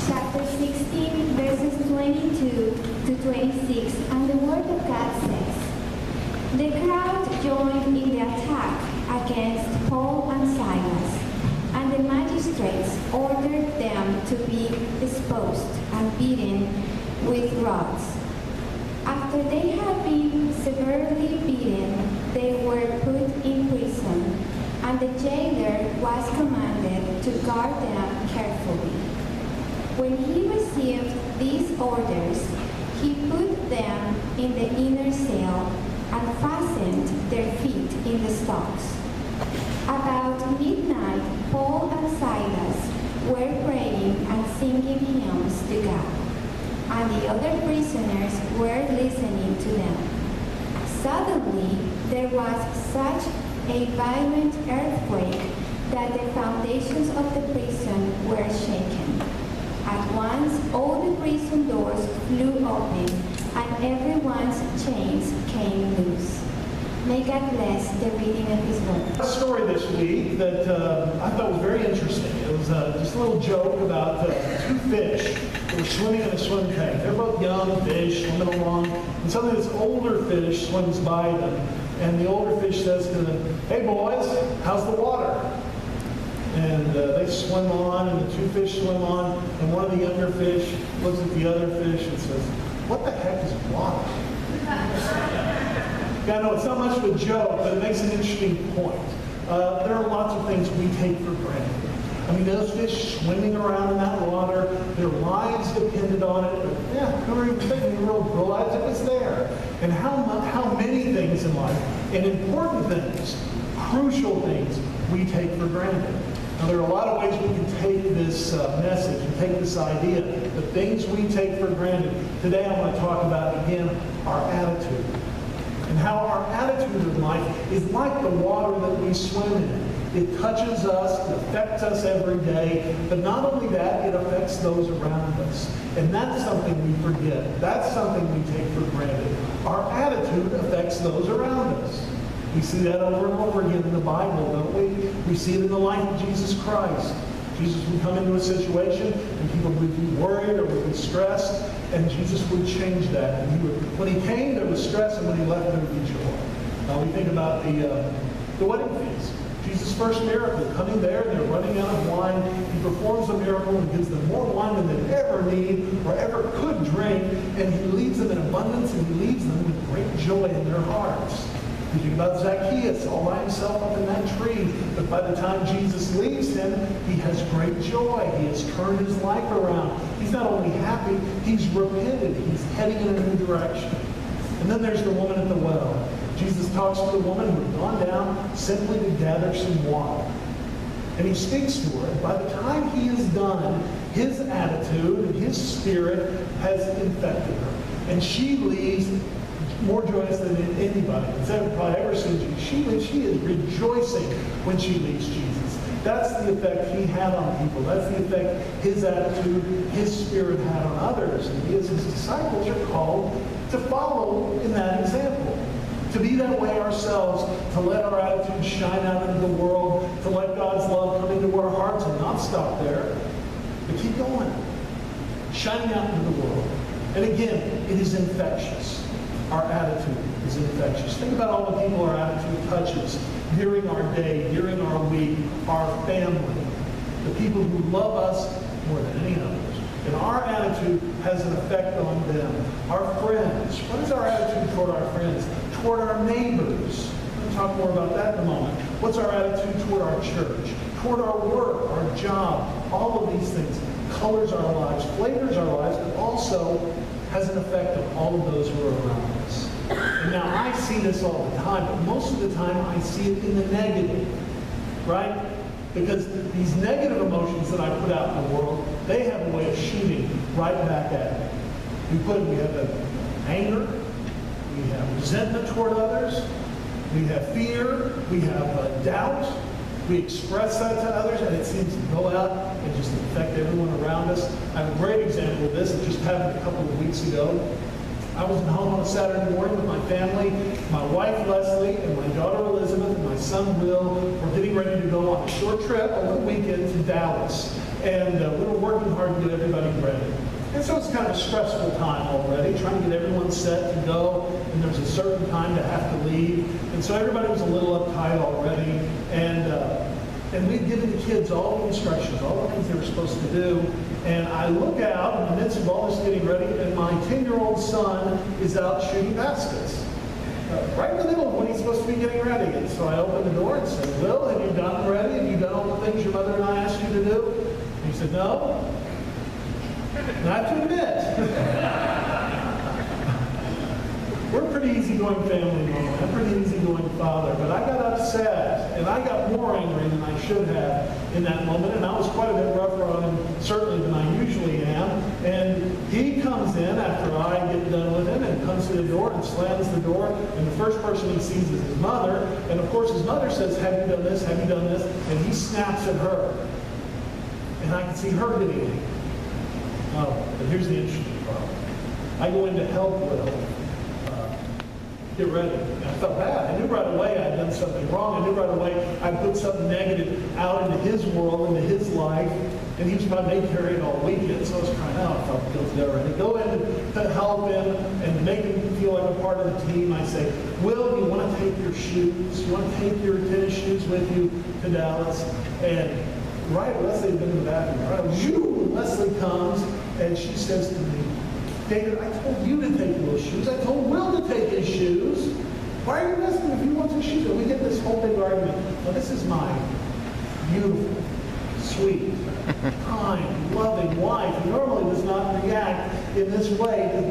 chapter 16, verses 22 to 26, and the Word of God says, "The crowd joined in the attack against Paul and Silas, and the magistrates ordered them to be exposed and beaten with rods. After they had been severely beaten, they were put in prison, and the jailer was commanded to guard them carefully. When he received these orders, he put them in the inner cell and fastened their feet in the stocks. About midnight, Paul and Silas were praying and singing hymns to God, and the other prisoners were listening to them. Suddenly, there was such a violent earthquake that the foundations of the prison were shaken. At once, all the prison doors flew open, and everyone's chains came loose." May God bless the reading of His Word. A story this week that I thought was very interesting. It was just a little joke about two fish that were swimming in a swim tank. They're both young fish swimming along, and suddenly this older fish swims by them, and the older fish says to them, "Hey boys, how's the water?" And they swim on, and the two fish swim on, and one of the younger fish looks at the other fish and says, "What the heck is water?" Yeah, I know it's not much of a joke, but it makes an interesting point. There are lots of things we take for granted. I mean, those fish swimming around in that water, their lives depended on it, but yeah, never even thinking, realized it was there. And how many things in life, and important things, crucial things, we take for granted. Now, there are a lot of ways we can take this message and take this idea, the things we take for granted. Today I want to talk about, again, our attitude. And how our attitude in life is like the water that we swim in. It touches us, it affects us every day, but not only that, it affects those around us. And that's something we forget. That's something we take for granted. Our attitude affects those around us. We see that over and over again in the Bible, don't we? We see it in the life of Jesus Christ. Jesus would come into a situation and people would be worried or would be stressed, and Jesus would change that. And when he came, there was stress, and when he left, there would be joy. Now we think about the wedding feast. Jesus' first miracle, coming there, they're running out of wine. He performs a miracle and gives them more wine than they'd ever need or ever could drink, and he leaves them in abundance, and he leaves them with great joy in their hearts. You think about Zacchaeus all by himself up in that tree, but by the time Jesus leaves him, he has great joy. He has turned his life around. He's not only happy, he's repented. He's heading in a new direction. And then there's the woman at the well. Jesus talks to the woman who had gone down simply to gather some water. And he speaks to her. And by the time he is done, his attitude and his spirit has infected her. And she leaves more joyous than anybody has probably ever seen Jesus. She is rejoicing when she leaves Jesus. That's the effect he had on people. That's the effect his attitude, his spirit had on others. And we as his disciples are called to follow in that example. To be that way ourselves, to let our attitude shine out into the world, to let God's love come into our hearts and not stop there, but keep going. Shining out into the world. And again, it is infectious. Our attitude is infectious. Think about all the people our attitude touches during our day, during our week, our family, the people who love us more than any others. And our attitude has an effect on them. Our friends. What is our attitude toward our friends? Toward our neighbors. We'll talk more about that in a moment. What's our attitude toward our church? Toward our work, our job. All of these things colors our lives, flavors our lives, but also has an effect on all of those who are around us. And now I see this all the time, but most of the time I see it in the negative, right? Because these negative emotions that I put out in the world, they have a way of shooting right back at me. We have anger, we have resentment toward others, we have fear, we have doubt. We express that to others, and it seems to go out and just affect everyone around us. I have a great example of this. It just happened a couple of weeks ago. I was at home on a Saturday morning with my family. My wife, Leslie, and my daughter, Elizabeth, and my son, Will, were getting ready to go on a short trip over the weekend to Dallas. and we were working hard to get everybody ready. And so it's kind of a stressful time already, trying to get everyone set to go, and there's a certain time to have to leave. And so everybody was a little uptight already, and we'd given the kids all the instructions, all the things they were supposed to do. And I look out in the midst of all this getting ready, and my 10-year-old son is out shooting baskets. Right in the middle of when he's supposed to be getting ready. And so I opened the door and said, Will, have you gotten ready? Have you done all the things your mother and I asked you to do? And he said, no. Not to admit. We're a pretty easygoing family, Mom. I'm a pretty easygoing father. But I got upset, and I got more angry than I should have in that moment. And I was quite a bit rougher on him, certainly, than I usually am. And he comes in after I get done with him and comes to the door and slams the door. And the first person he sees is his mother. And, of course, his mother says, have you done this? Have you done this? And he snaps at her. And I can see her getting angry. Oh, but here's the interesting part. I go in to help Will get ready. And I felt bad. I knew right away I'd done something wrong. I knew right away I'd put something negative out into his world, into his life. And he was about to carry it all weekend, so I was crying out. I felt guilty there. And to go in to help him and make him feel like a part of the team, I say, Will, you want to take your shoes? You want to take your tennis shoes with you to Dallas? And right, Leslie had been in the bathroom. Right, Leslie comes and she says to me, David, I told you to take Will's shoes. I told Will to take his shoes. Why are you asking if he wants his shoes? And we get this whole big argument. Well, this is my beautiful, sweet, kind, loving wife who normally does not react in this way to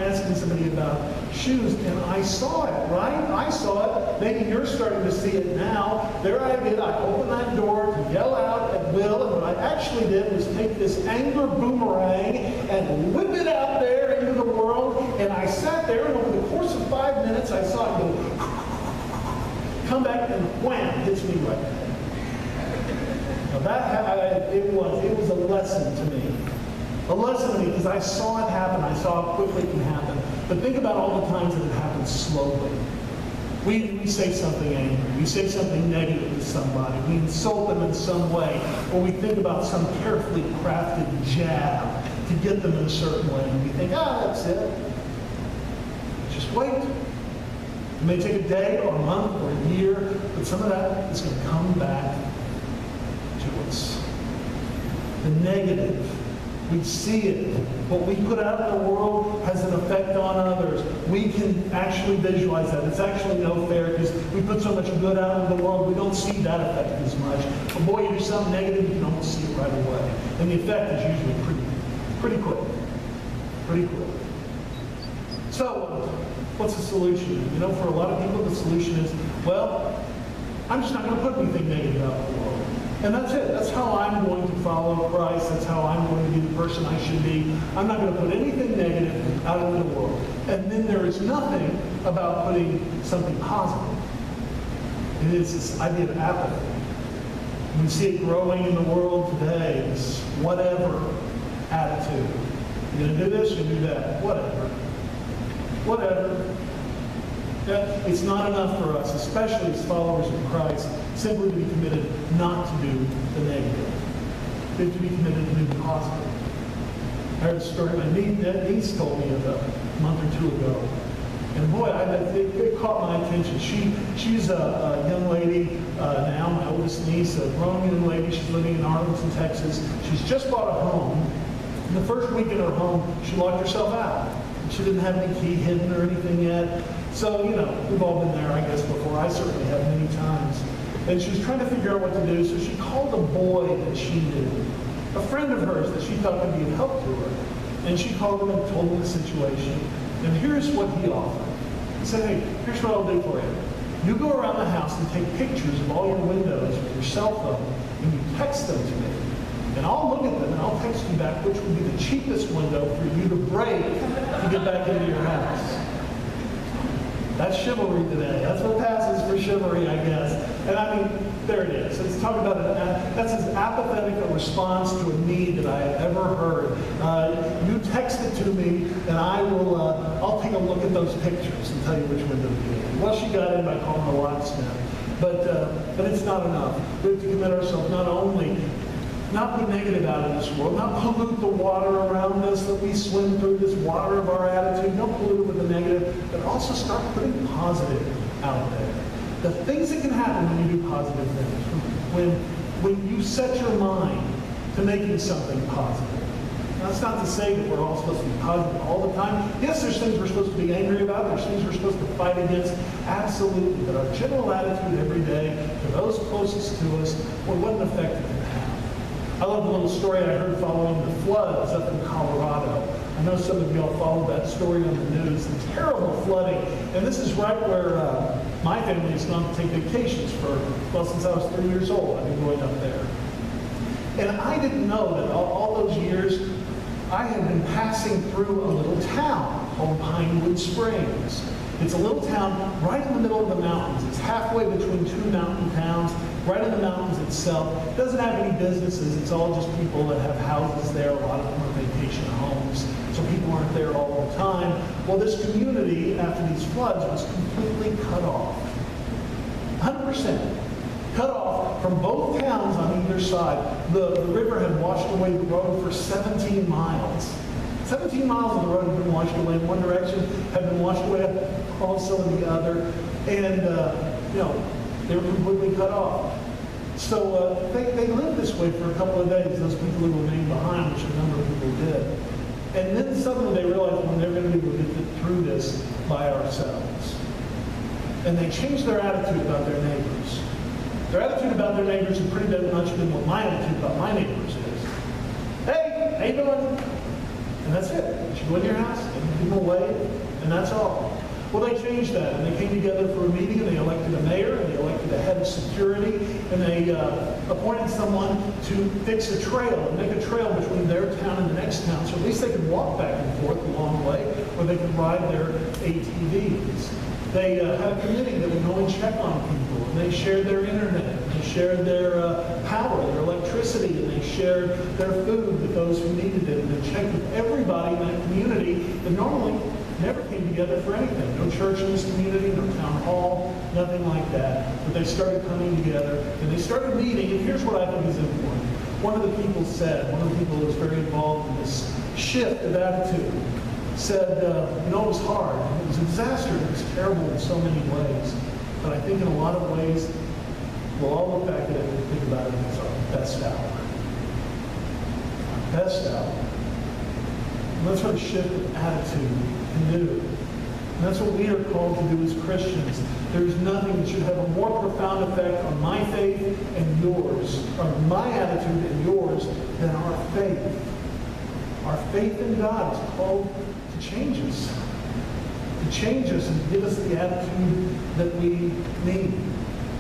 asking somebody about shoes. And I saw it, right? I saw it. Maybe you're starting to see it now. There I did. I opened that door to yell out at Will, and what I actually did was take this anger boomerang and whip it out there into the world. And I sat there, and over the course of 5 minutes, I saw it go, come back, and wham, hits me right there. Now it was a lesson to me. A lesson to me because I saw it happen. I saw how quickly it can happen. But think about all the times that it happens slowly. We say something angry. We say something negative to somebody. We insult them in some way. Or we think about some carefully crafted jab to get them in a certain way. And we think, that's it. Just wait. It may take a day or a month or a year, but some of that is going to come back to us. The negative, we see it. What we put out in the world has an effect on others. We can actually visualize that. It's actually no fair because we put so much good out in the world, we don't see that effect as much. But boy, you do something negative, you can almost see it right away. And the effect is usually pretty quick. Pretty quick. So, what's the solution? For a lot of people, the solution is, well, I'm just not going to put anything negative out in the world. And that's it. That's how I'm going to follow Christ. That's how I'm going to be the person I should be. I'm not going to put anything negative out into the world. And then there is nothing about putting something positive. It is this idea of apathy. We see it growing in the world today, this whatever attitude. You're going to do this, you're going to do that. Whatever. It's not enough for us, especially as followers of Christ, simply to be committed not to do the negative, but to be committed to do the positive. I heard a story my niece told me a month or two ago. And boy, it caught my attention. She's a young lady now, my oldest niece, a grown young lady. She's living in Arlington, Texas. She's just bought a home. In the first week in her home, she locked herself out. She didn't have any key hidden or anything yet. So, we've all been there, I guess, before. I certainly have many times. And she was trying to figure out what to do, so she called a boy that she knew, a friend of hers that she thought could be of help to her. And she called him and told him the situation. And here's what he offered. He said, hey, here's what I'll do for you. You go around the house and take pictures of all your windows with your cell phone, and you text them to me. And I'll look at them and I'll text you back which would be the cheapest window for you to break to get back into your house. That's chivalry today. That's what passes for chivalry, I guess. And there it is. It's talking about that's as apathetic a response to a need that I have ever heard. You text it to me, and I'll take a look at those pictures and tell you which window to get in. Well, she got in by calling the locksmith, but it's not enough. We have to commit ourselves not only not be negative out of this world, not pollute the water around us that we swim through, this water of our attitude. Don't pollute it with the negative, but also start putting positive out there. The things that can happen when you do positive things, when you set your mind to making something positive. Now, that's not to say that we're all supposed to be positive all the time. Yes, there's things we're supposed to be angry about. There's things we're supposed to fight against. Absolutely. But our general attitude every day to those closest to us, well, what an effect it can have. I love the little story I heard following the floods up in Colorado. I know some of y'all followed that story on the news. The terrible flooding. And this is right where my family has gone to take vacations since I was 3 years old. I've been going up there. And I didn't know that all those years, I had been passing through a little town called Pinewood Springs. It's a little town right in the middle of the mountains. It's halfway between two mountain towns, right in the mountains itself. It doesn't have any businesses. It's all just people that have houses there. A lot of them are vacation homes, so people aren't there all the time. Well, this community, after these floods, was completely cut off. 100%. Cut off from both towns on either side. The river had washed away the road for 17 miles. 17 miles of the road had been washed away in one direction, had been washed away also in the other, and they were completely cut off. So they lived this way for a couple of days, those people who remained behind, which a number of people did. And then suddenly they realized when they're going to be able to get through this by ourselves. And they changed their attitude about their neighbors. Their attitude about their neighbors had pretty much been what my attitude about my neighbors is. Hey, how you doing? And that's it. You go in your house, and give them away, and that's all. Well, they changed that, and they came together for a meeting, and they elected a mayor, and they elected a head of security, and they appointed someone to fix a trail, and make a trail between their town and the next town, so at least they could walk back and forth a long way, or they could ride their ATVs. They had a committee that would go and check on people, and they shared their internet, and they shared their power, their electricity, and they shared their food with those who needed it, and they checked with everybody in that community that normally never came together for anything. No church in this community, no town hall, nothing like that. But they started coming together, and they started meeting, and here's what I think is important. One of the people who was very involved in this shift of attitude, said, it was hard. It was a disaster. It was terrible in so many ways. But I think in a lot of ways, we'll all look back at it and think about it as our best hour. Our best hour. And that's what a shift of attitude can do. And that's what we are called to do as Christians. There's nothing that should have a more profound effect on my faith and yours, or my attitude and yours, than our faith. Our faith in God is called to change us. To change us and give us the attitude that we need.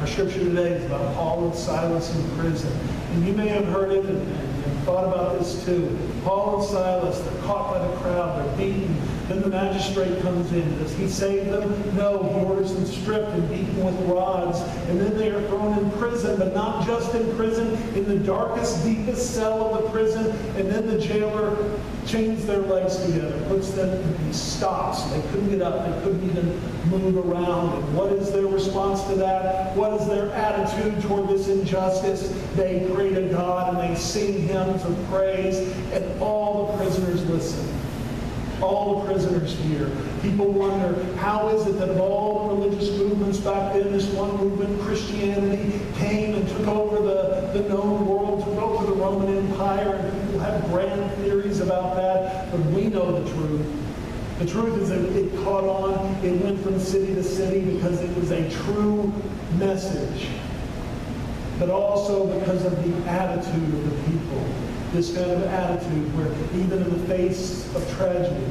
Our scripture today is about Paul and Silas in prison. And you may have heard it and thought about this too. Paul and Silas, they're caught by the crowd, they're beaten. Then the magistrate comes in. Does he save them? No, he orders them stripped and beaten with rods. And then they are thrown in prison, but not just in prison, in the darkest, deepest cell of the prison. And then the jailer chains their legs together, puts them in these stocks. They couldn't get up, they couldn't even move around. And what is their response to that? What is their attitude toward this injustice? They pray to God and they sing hymns of praise, and all the prisoners listen. All the prisoners hear. People wonder, how is it that of all the religious movements back then, this one movement, Christianity, came and took over the known world, took over the Roman Empire, and people have grand theories about that, but we know the truth. The truth is that it caught on, it went from city to city because it was a true message, but also because of the attitude of the people. This kind of attitude where even in the face of tragedy,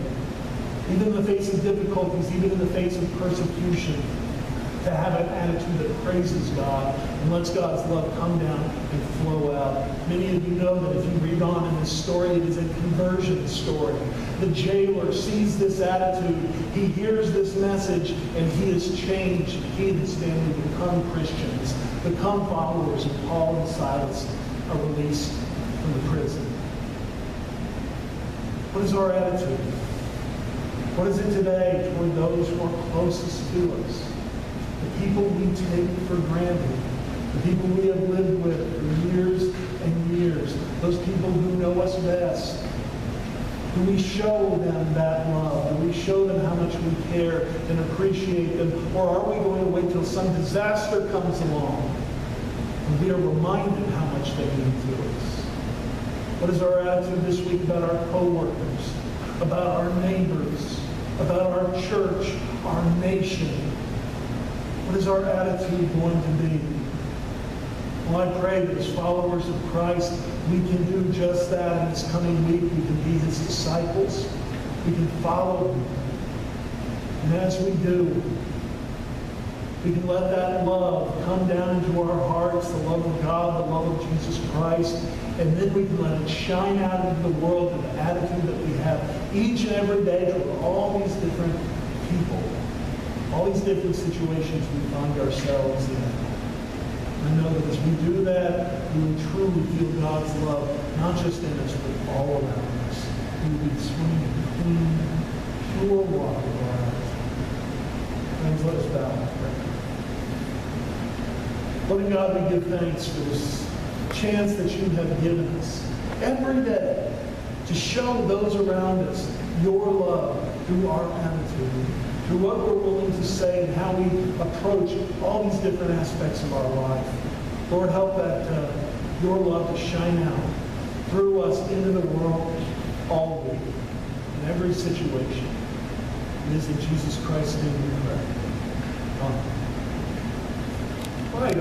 even in the face of difficulties, even in the face of persecution, to have an attitude that praises God and lets God's love come down and flow out. Many of you know that if you read on in this story, it is a conversion story. The jailer sees this attitude, he hears this message, and he is changed. He and his family become Christians, become followers, and Paul and Silas are released from the prison. What is our attitude? What is it today toward those who are closest to us? The people we take for granted, the people we have lived with for years and years, those people who know us best. Do we show them that love? Do we show them how much we care and appreciate them? Or are we going to wait till some disaster comes along and we are reminded how much they mean to us? What is our attitude this week about our co-workers, about our neighbors, about our church, our nation? What is our attitude going to be? Well, I pray that as followers of Christ, we can do just that in this coming week. We can be his disciples. We can follow him. And as we do, we can let that love come down into our hearts, the love of God, the love of Jesus Christ, and then we can let it shine out into the world in the attitude that we have each and every day toward all these different people, all these different situations we find ourselves in. I know that as we do that, we will truly feel God's love, not just in us, but all around us. We will be swimming in clean, pure water of our lives. Friends, let us bow and pray. Loving God, we give thanks for this chance that you have given us every day to show those around us your love through our attitude, through what we're willing to say and how we approach all these different aspects of our life. Lord, help that your love to shine out through us into the world all week, in every situation. It is in Jesus Christ's name we pray. Amen. All right,